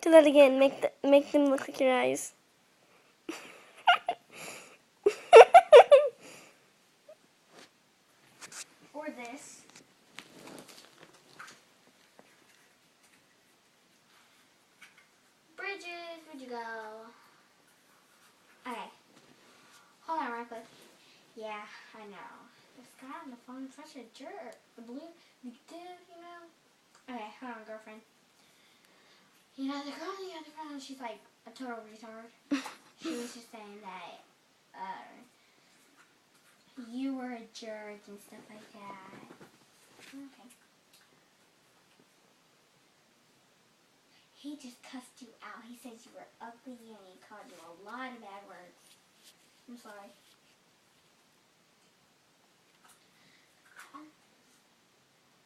Do that again. Make them look like your eyes. Or this. Bridges, where'd you go? Okay. Hold on real quick. Yeah, I know. This guy on the phone is such a jerk. The dude, you know? Okay, hold on, girlfriend. You know, the girl on the other phone, she's like a total retard. She was just saying that, you were a jerk and stuff like that. Okay. He just cussed you out. He says you were ugly and he called you a lot of bad words. I'm sorry.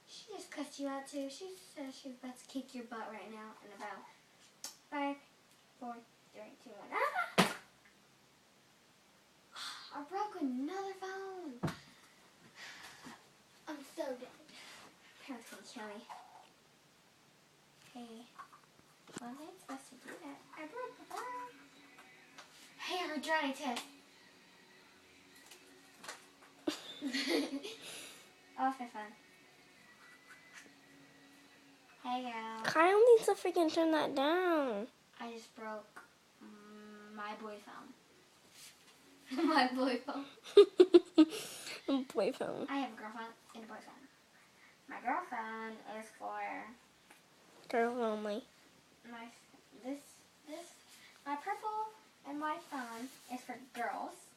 She just cussed you out too. She says she's about to kick your butt right now in about 5, 4, 3, 2, 1. Ah! I broke another phone. I'm so dead. Parents gonna kill me. Hey. Well, I ain't supposed to do that. I broke the phone. Hey, I heard Johnny test. Off my phone. Hey, girl. Kyle needs to freaking turn that down. I just broke my boy phone. My boy phone. Boy phone. I have a girlfriend and a boyfriend. My girlfriend is for Girl only. my purple and white phone is for girls,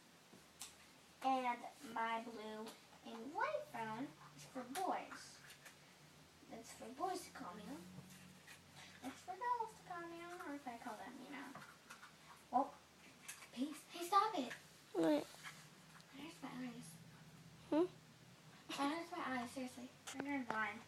and my blue and white phone is for boys. It's for boys to call me on. It's for girls to call me on, or if I call them, you know. Well, peace. Hey, stop it. What? That hurts my eyes. Hmm? That hurts my eyes, seriously. I'm going blind.